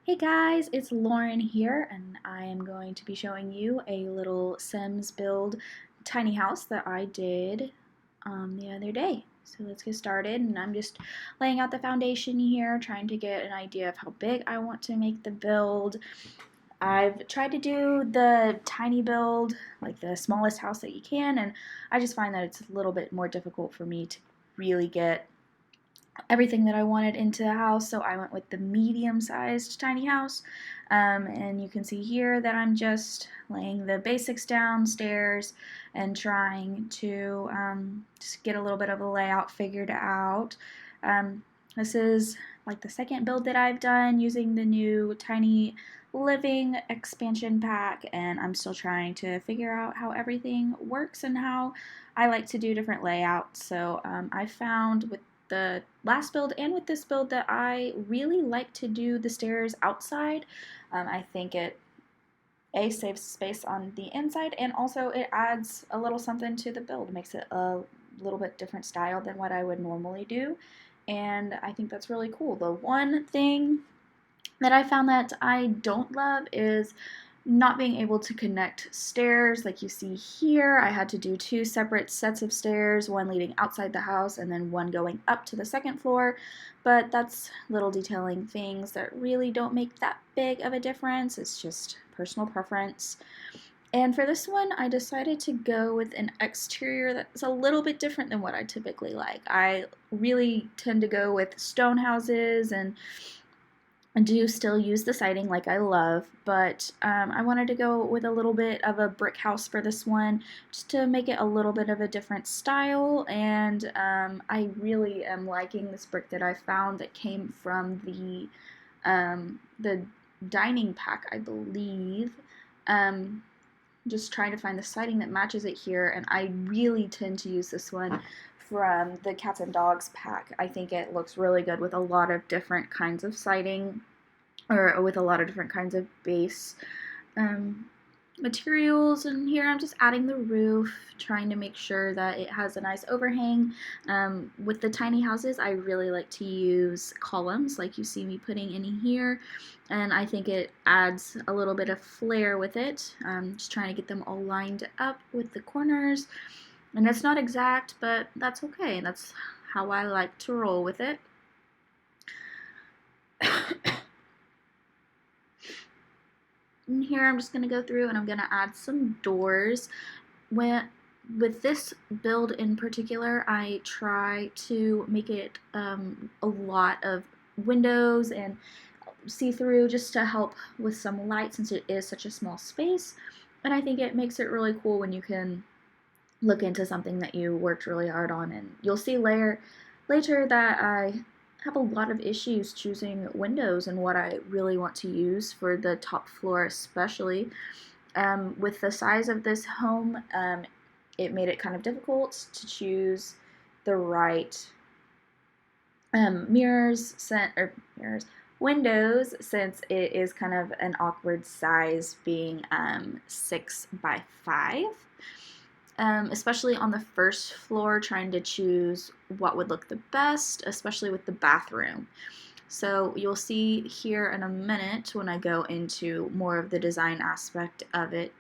Hey guys, it's Lauren here, and I am going to be showing you a little Sims build tiny house that I did the other day. So let's get started, and I'm just laying out the foundation here, trying to get an idea of how big I want to make the build. I've tried to do the tiny build, like the smallest house that you can, and I just find that it's a little bit more difficult for me to really get everything that I wanted into the house, so I went with the medium-sized tiny house. And you can see here that I'm just laying the basics downstairs and trying to just get a little bit of a layout figured out. This is like the second build that I've done using the new Tiny Living expansion pack, and I'm still trying to figure out how everything works and how I like to do different layouts. So I found with the last build and with this build that I really like to do the stairs outside. I think it saves space on the inside, and also it adds a little something to the build, makes it a little bit different style than what I would normally do, and I think that's really cool. The one thing that I found that I don't love is not being able to connect stairs like you see here. I had to do two separate sets of stairs, one leading outside the house and then one going up to the second floor, but that's little detailing things that really don't make that big of a difference. It's just personal preference. And for this one, I decided to go with an exterior that's a little bit different than what I typically like. I really tend to go with stone houses, and I do still use the siding like I love, but I wanted to go with a little bit of a brick house for this one, just to make it a little bit of a different style. And I really am liking this brick that I found that came from the dining pack, I believe. Um, just trying to find the siding that matches it here, and I really tend to use this one from the cats and dogs pack. I think it looks really good with a lot of different kinds of siding, or with a lot of different kinds of base um, materials. And here I'm just adding the roof, trying to make sure that it has a nice overhang. With the tiny houses, I really like to use columns like you see me putting in here, and I think it adds a little bit of flair with it. Just trying to get them all lined up with the corners, and it's not exact, but that's okay. That's how I like to roll with it. And here I'm just going to go through and I'm going to add some doors. With this build in particular, I try to make it a lot of windows and see-through, just to help with some light since it is such a small space. And I think it makes it really cool when you can look into something that you worked really hard on. And you'll see later that I have a lot of issues choosing windows and what I really want to use for the top floor, especially. With the size of this home, it made it kind of difficult to choose the right windows, since it is kind of an awkward size, being 6 by 5. Especially on the first floor, trying to choose what would look the best, especially with the bathroom. So you'll see here in a minute, when I go into more of the design aspect of it,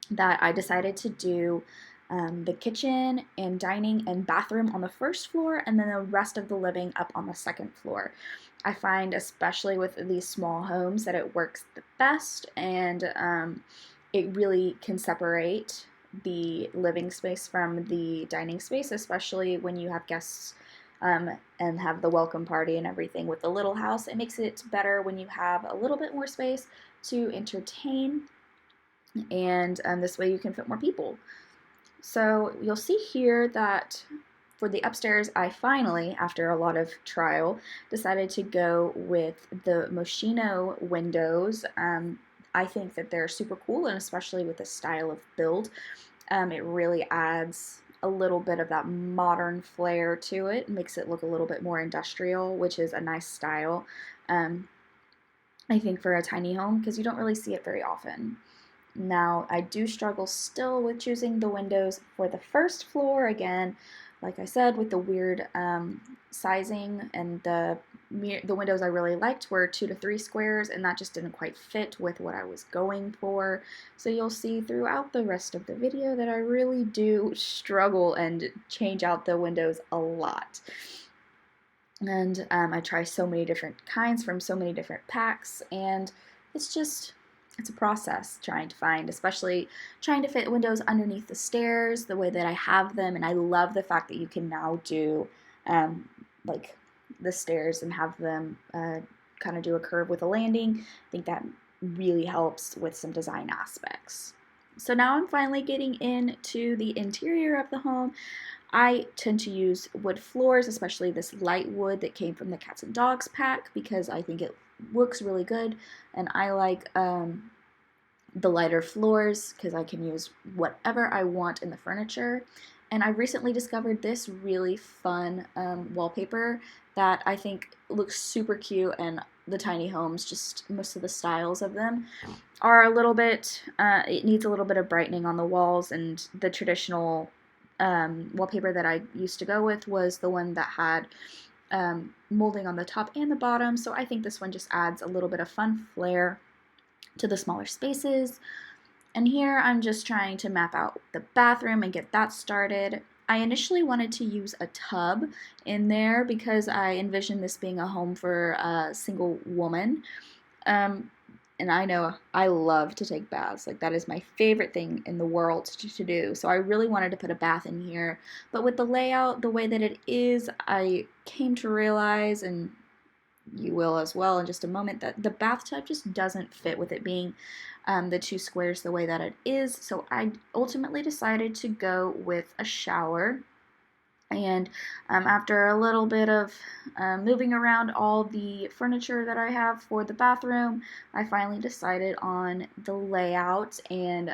that I decided to do the kitchen and dining and bathroom on the first floor, and then the rest of the living up on the second floor. I find, especially with these small homes, that it works the best, and it really can separate the living space from the dining space, especially when you have guests and have the welcome party and everything. With the little house, it makes it better when you have a little bit more space to entertain, and this way you can fit more people. So you'll see here that for the upstairs, I finally, after a lot of trial, decided to go with the Moschino windows. I think that they're super cool, and especially with this style of build, it really adds a little bit of that modern flair to it. Makes it look a little bit more industrial, which is a nice style, I think, for a tiny home, because you don't really see it very often. Now, I do struggle still with choosing the windows for the first floor. Again, like I said, with the weird sizing and the the windows I really liked were 2 to 3 squares, and that just didn't quite fit with what I was going for. So you'll see throughout the rest of the video that I really do struggle and change out the windows a lot. And I try so many different kinds from so many different packs, and it's a process trying to find, especially trying to fit windows underneath the stairs the way that I have them. And I love the fact that you can now do like the stairs and have them kind of do a curve with a landing. I think that really helps with some design aspects. So now I'm finally getting into the interior of the home. I tend to use wood floors, especially this light wood that came from the Cats and Dogs pack, because I think it looks really good, and I like the lighter floors because I can use whatever I want in the furniture. And I recently discovered this really fun wallpaper that I think looks super cute, and the tiny homes, just most of the styles of them, are a little bit, it needs a little bit of brightening on the walls, and the traditional wallpaper that I used to go with was the one that had molding on the top and the bottom, so I think this one just adds a little bit of fun flair to the smaller spaces. And here I'm just trying to map out the bathroom and get that started. I initially wanted to use a tub in there because I envisioned this being a home for a single woman. And I know I love to take baths. Like, that is my favorite thing in the world to do. So I really wanted to put a bath in here. But with the layout, the way that it is, I came to realize, and you will as well in just a moment, that the bathtub just doesn't fit with it being the 2 squares the way that it is. So I ultimately decided to go with a shower. And after a little bit of moving around all the furniture that I have for the bathroom, I finally decided on the layout and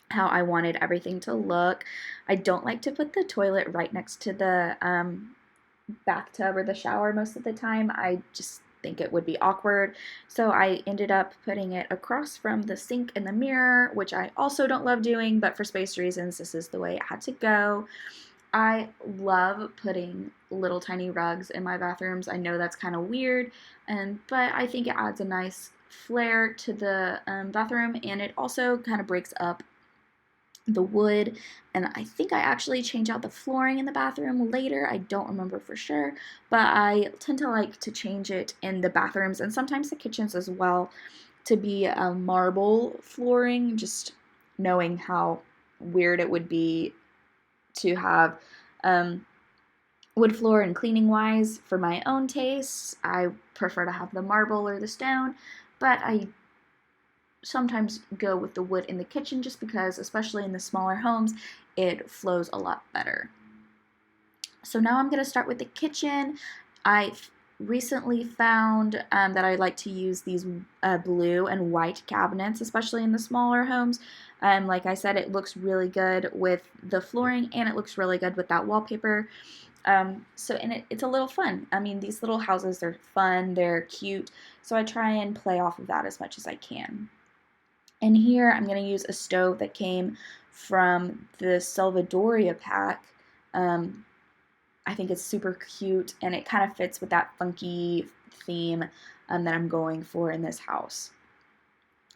how I wanted everything to look. I don't like to put the toilet right next to the bathtub or the shower most of the time. I just think it would be awkward. So I ended up putting it across from the sink and the mirror, which I also don't love doing, but for space reasons, this is the way it had to go. I love putting little tiny rugs in my bathrooms. I know that's kind of weird, but I think it adds a nice flair to the bathroom, and it also kind of breaks up the wood. And I think I actually change out the flooring in the bathroom later. I don't remember for sure, but I tend to like to change it in the bathrooms and sometimes the kitchens as well to be marble flooring, just knowing how weird it would be to have wood floor, and cleaning wise, for my own tastes, I prefer to have the marble or the stone, but I sometimes go with the wood in the kitchen just because, especially in the smaller homes, it flows a lot better. So now I'm going to start with the kitchen. I recently found that I like to use these blue and white cabinets, especially in the smaller homes. Like I said, it looks really good with the flooring, and it looks really good with that wallpaper. And it's a little fun. I mean, these little houses, they're fun, they're cute, so I try and play off of that as much as I can. And here I'm going to use a stove that came from the Salvadoria pack. I think it's super cute, and it kind of fits with that funky theme that I'm going for in this house.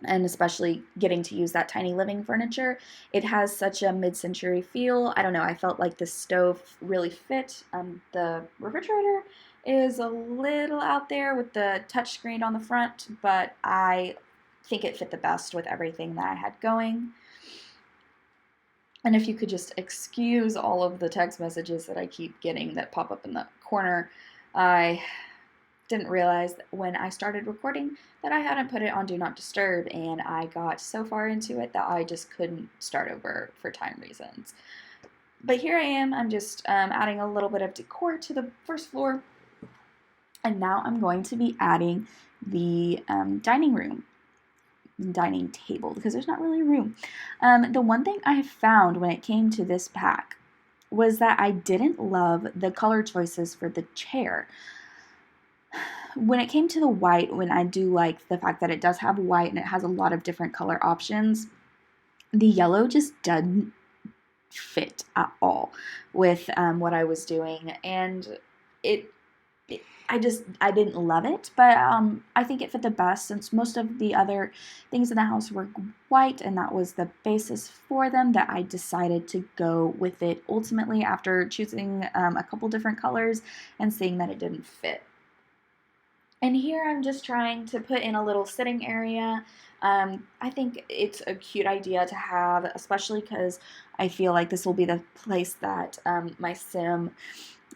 And especially getting to use that tiny living furniture. It has such a mid-century feel. I don't know, I felt like this stove really fit. The refrigerator is a little out there with the touchscreen on the front, but I think it fit the best with everything that I had going. And if you could just excuse all of the text messages that I keep getting that pop up in the corner, I didn't realize that when I started recording that I hadn't put it on Do Not Disturb, and I got so far into it that I just couldn't start over for time reasons. But here I am, I'm just adding a little bit of decor to the first floor, and now I'm going to be adding the dining table, because there's not really room. The one thing I found when it came to this pack was that I didn't love the color choices for the chair. When it came to the white, when I do like the fact that it does have white and it has a lot of different color options, the yellow just doesn't fit at all with what I was doing, and it I didn't love it, but I think it fit the best since most of the other things in the house were white, and that was the basis for them, that I decided to go with it ultimately after choosing a couple different colors and seeing that it didn't fit. And here I'm just trying to put in a little sitting area. I think it's a cute idea to have, especially because I feel like this will be the place that my sim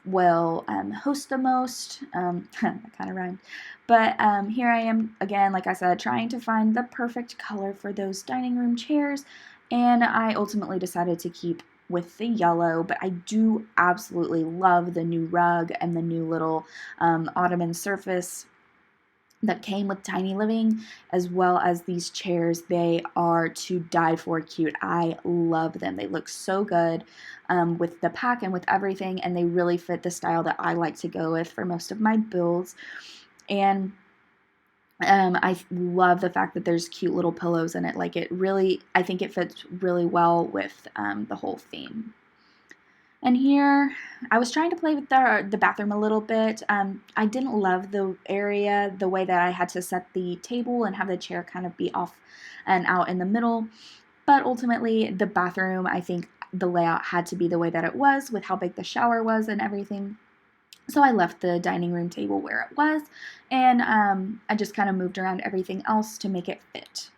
will host the most. That kind of rhymed. But here I am, again, like I said, trying to find the perfect color for those dining room chairs. And I ultimately decided to keep with the yellow, but I do absolutely love the new rug and the new little ottoman surface that came with Tiny Living, as well as these chairs. They are to die for cute. I love them. They look so good with the pack and with everything, and they really fit the style that I like to go with for most of my builds. And I love the fact that there's cute little pillows in it. Like, it really, I think it fits really well with the whole theme. And here, I was trying to play with the bathroom a little bit. I didn't love the area, the way that I had to set the table and have the chair kind of be off and out in the middle. But ultimately, the bathroom, I think the layout had to be the way that it was with how big the shower was and everything. So I left the dining room table where it was, and I just kind of moved around everything else to make it fit.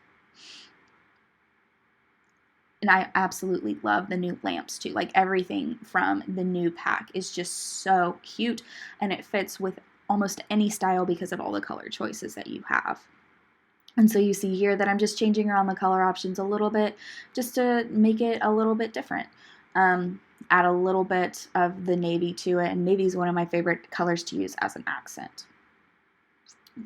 And I absolutely love the new lamps too. Like, everything from the new pack is just so cute, and it fits with almost any style because of all the color choices that you have. And so you see here that I'm just changing around the color options a little bit just to make it a little bit different. Add a little bit of the navy to it, and navy is one of my favorite colors to use as an accent.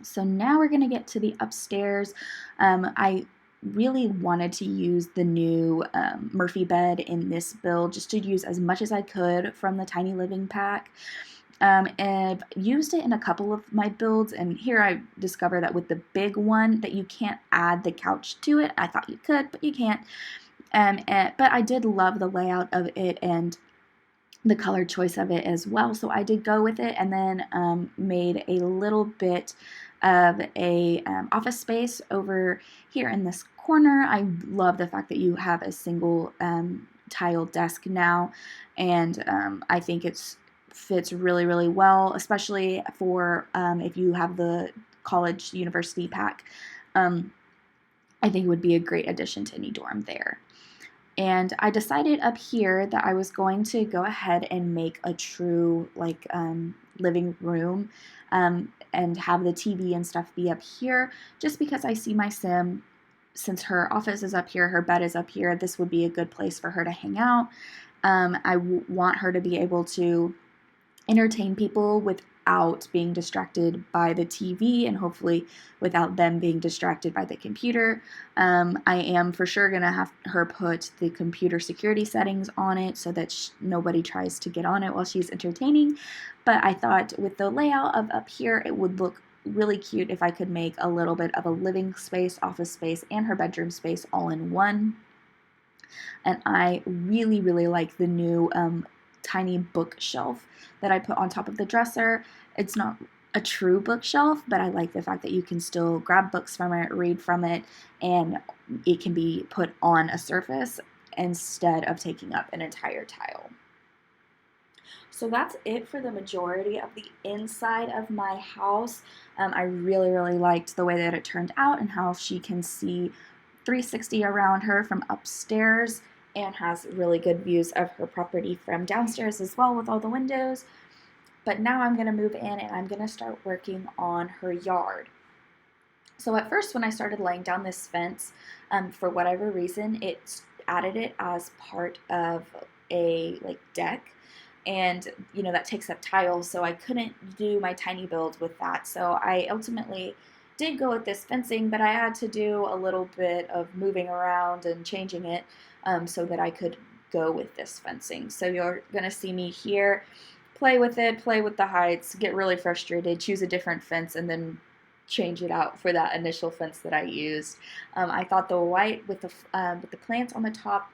So now we're going to get to the upstairs. I really wanted to use the new Murphy bed in this build, just to use as much as I could from the Tiny Living pack. And I've used it in a couple of my builds, and here I discovered that with the big one that you can't add the couch to it. I thought you could, but you can't. But I did love the layout of it and the color choice of it as well, so I did go with it, and then made a little bit of a office space over here in this corner. I love the fact that you have a single tile desk now, and I think it fits really, really well, especially for if you have the college university pack. I think it would be a great addition to any dorm there. And I decided up here that I was going to go ahead and make a true living room and have the TV and stuff be up here, just because I see my sim, since her office is up here, her bed is up here, this would be a good place for her to hang out. I want her to be able to entertain people without being distracted by the TV, and hopefully without them being distracted by the computer. I am for sure going to have her put the computer security settings on it so that nobody tries to get on it while she's entertaining. But I thought with the layout of up here, it would look really cute if I could make a little bit of a living space, office space, and her bedroom space all in one. And I really, really like the new tiny bookshelf that I put on top of the dresser. It's not a true bookshelf, but I like the fact that you can still grab books from it, read from it, and it can be put on a surface instead of taking up an entire tile. So that's it for the majority of the inside of my house. I really, really liked the way that it turned out and how she can see 360 around her from upstairs, and has really good views of her property from downstairs as well with all the windows. But now I'm going to move in and I'm going to start working on her yard. So at first, when I started laying down this fence, for whatever reason, it added it as part of a deck, and that takes up tiles, so I couldn't do my tiny build with that. So I ultimately did go with this fencing, but I had to do a little bit of moving around and changing it so that I could go with this fencing. So you're going to see me here play with it, play with the heights, get really frustrated, choose a different fence, and then change it out for that initial fence that I used. I thought the white with the plants on the top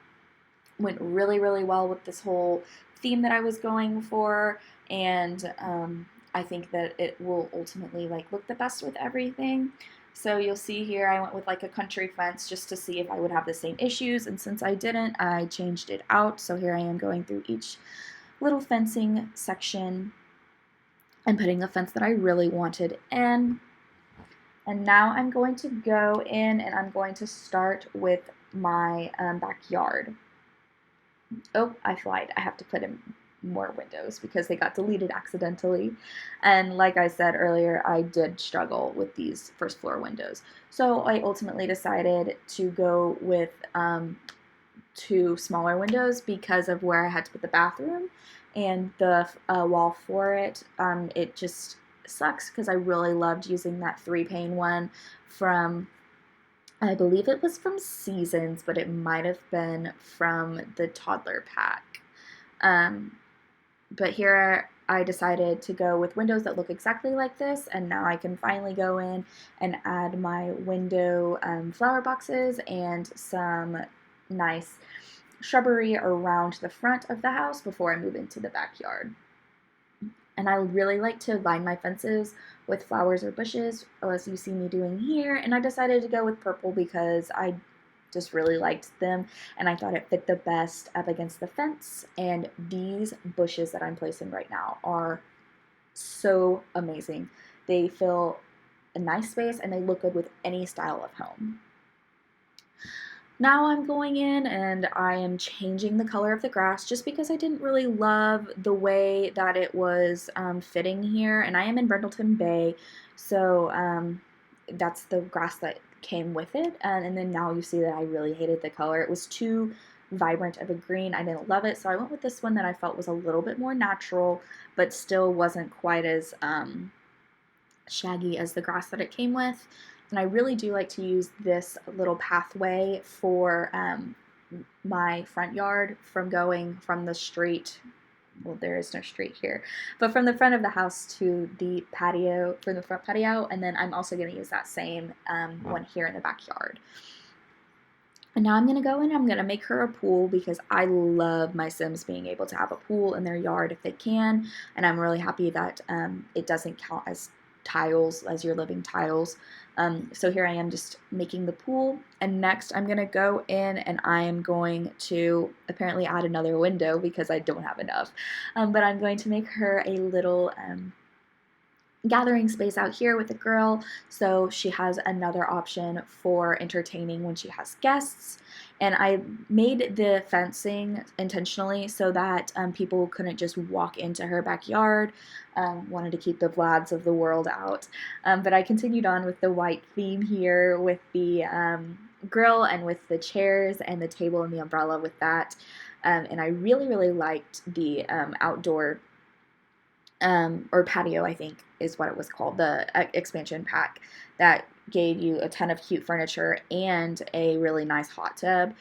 went really, really well with this whole theme that I was going for, and I think that it will ultimately like look the best with everything. So you'll see here I went with like a country fence just to see if I would have the same issues, and since I didn't, I changed it out. So here I am going through each little fencing section and putting the fence that I really wanted in. And now I'm going to go in and I'm going to start with my backyard. Oh, I lied. I have to put in more windows because they got deleted accidentally. And like I said earlier, I did struggle with these first floor windows. So I ultimately decided to go with 2 smaller windows because of where I had to put the bathroom and the wall for it. It just sucks because I really loved using that 3-pane one from, I believe it was from Seasons, but it might have been from the toddler pack. But here I decided to go with windows that look exactly like this, and now I can finally go in and add my window flower boxes and some nice shrubbery around the front of the house before I move into the backyard. And I really like to line my fences with flowers or bushes, as you see me doing here, and I decided to go with purple because I just really liked them and I thought it fit the best up against the fence. And these bushes that I'm placing right now are so amazing. They fill a nice space and they look good with any style of home. Now I'm going in and I am changing the color of the grass just because I didn't really love the way that it was fitting here. And I am in Brindleton Bay, so that's the grass that came with it. And then now you see that I really hated the color. It was too vibrant of a green. I didn't love it, so I went with this one that I felt was a little bit more natural, but still wasn't quite as shaggy as the grass that it came with. And I really do like to use this little pathway for my front yard from going from the street. Well, there is no street here, but from the front of the house to the patio, for the front patio, and then I'm also going to use that same one here in the backyard. And now I'm going to go in and I'm going to make her a pool because I love my Sims being able to have a pool in their yard if they can, and I'm really happy that it doesn't count as tiles, as your living tiles. So here I am just making the pool, and next I'm going to go in and I am going to apparently add another window because I don't have enough, but I'm going to make her a little gathering space out here with the girl, so she has another option for entertaining when she has guests. And I made the fencing intentionally so that people couldn't just walk into her backyard. Wanted to keep the Vlads of the world out, but I continued on with the white theme here with the grill and with the chairs and the table and the umbrella with that. And I really liked the outdoor or patio, I think is what it was called, the expansion pack that gave you a ton of cute furniture and a really nice hot tub.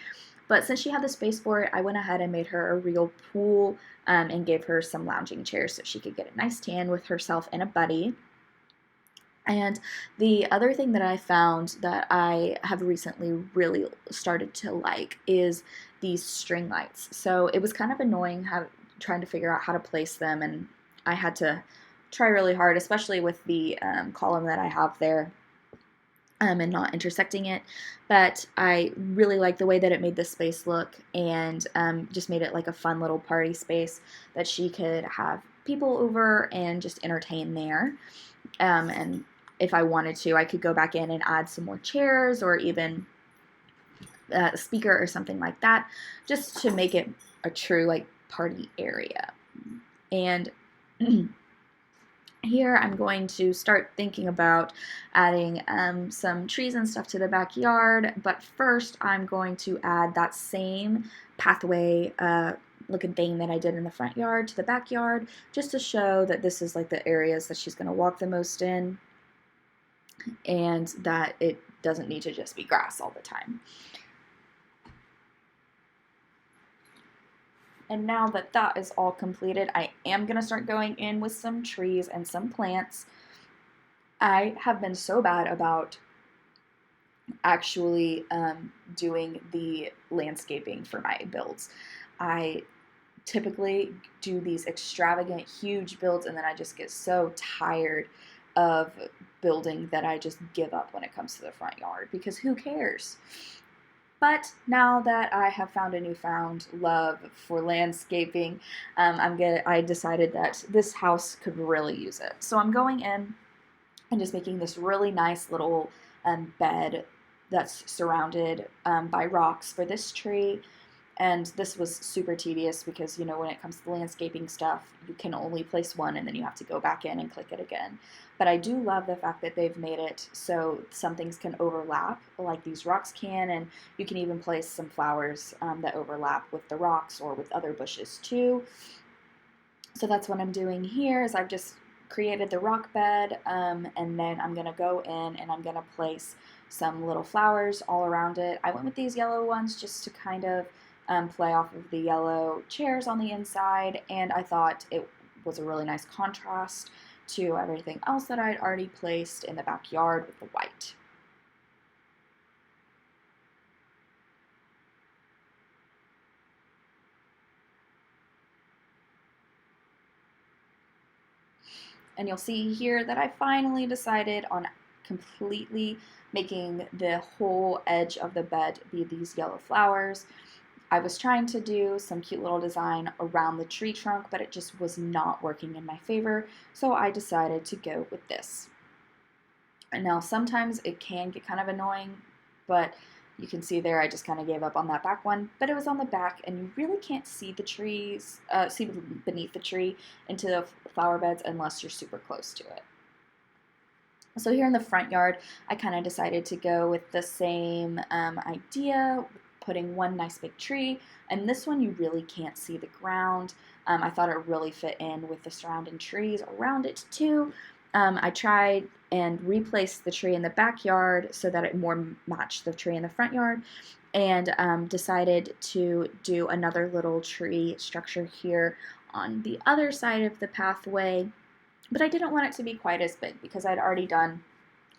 But since she had the space for it, I went ahead and made her a real pool and gave her some lounging chairs so she could get a nice tan with herself and a buddy. And the other thing that I found that I have recently really started to like is these string lights. So it was kind of annoying trying to figure out how to place them, and I had to try really hard, especially with the column that I have there and not intersecting it. But I really like the way that it made the space look, and just made it like a fun little party space that she could have people over and just entertain there. And if I wanted to, I could go back in and add some more chairs or even a speaker or something like that, just to make it a true like party area. And here I'm going to start thinking about adding some trees and stuff to the backyard, but first I'm going to add that same pathway looking thing that I did in the front yard to the backyard, just to show that this is like the areas that she's going to walk the most in, and that it doesn't need to just be grass all the time. And now that that is all completed, I am going to start going in with some trees and some plants. I have been so bad about actually doing the landscaping for my builds. I typically do these extravagant, huge builds, and then I just get so tired of building that I just give up when it comes to the front yard, because who cares? But now that I have found a newfound love for landscaping, I decided that this house could really use it. So I'm going in and just making this really nice little bed that's surrounded by rocks for this tree. And this was super tedious because, you know, when it comes to landscaping stuff, you can only place one and then you have to go back in and click it again. But I do love the fact that they've made it so some things can overlap, like these rocks can, and you can even place some flowers that overlap with the rocks or with other bushes too. So that's what I'm doing here, is I've just created the rock bed, and then I'm going to go in and I'm going to place some little flowers all around it. I went with these yellow ones just to kind of play off of the yellow chairs on the inside, and I thought it was a really nice contrast to everything else that I'd already placed in the backyard with the white. And you'll see here that I finally decided on completely making the whole edge of the bed be these yellow flowers. I was trying to do some cute little design around the tree trunk, but it just was not working in my favor, so I decided to go with this. And now sometimes it can get kind of annoying, but you can see there I just kind of gave up on that back one, but it was on the back and you really can't see the trees, see beneath the tree into the flower beds unless you're super close to it. So here in the front yard, I kind of decided to go with the same idea, putting one nice big tree, and this one you really can't see the ground. I thought it really fit in with the surrounding trees around it too. I tried and replaced the tree in the backyard so that it more matched the tree in the front yard, and decided to do another little tree structure here on the other side of the pathway. But I didn't want it to be quite as big because I'd already done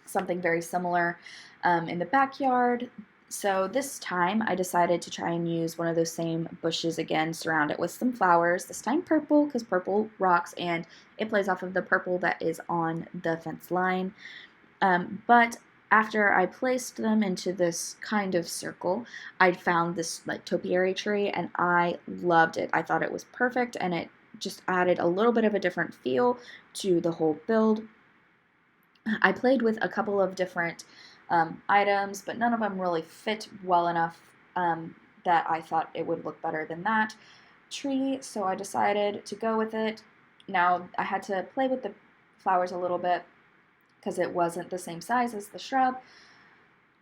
something very similar in the backyard. So this time I decided to try and use one of those same bushes again, surround it with some flowers, this time purple because purple rocks and it plays off of the purple that is on the fence line. But after I placed them into this kind of circle, I found this like topiary tree and I loved it. I thought it was perfect and it just added a little bit of a different feel to the whole build. I played with a couple of different items, but none of them really fit well enough that I thought it would look better than that tree, so I decided to go with it. Now, I had to play with the flowers a little bit because it wasn't the same size as the shrub,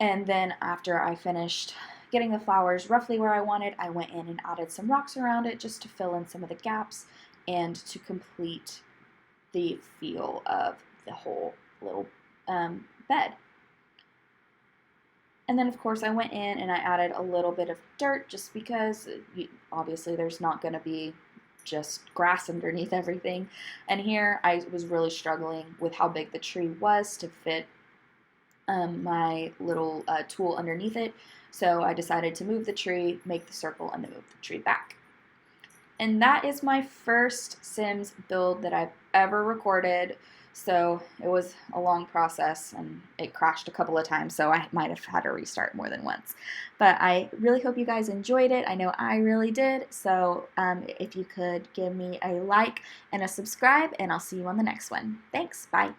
and then after I finished getting the flowers roughly where I wanted, I went in and added some rocks around it just to fill in some of the gaps and to complete the feel of the whole little bed. And then, of course, I went in and I added a little bit of dirt just because obviously there's not going to be just grass underneath everything. And here I was really struggling with how big the tree was to fit my little tool underneath it. So I decided to move the tree, make the circle, and then move the tree back. And that is my first Sims build that I've ever recorded. So it was a long process and it crashed a couple of times, so I might have had to restart more than once. But I really hope you guys enjoyed it. I know I really did. So if you could give me a like and a subscribe, and I'll see you on the next one. Thanks. Bye.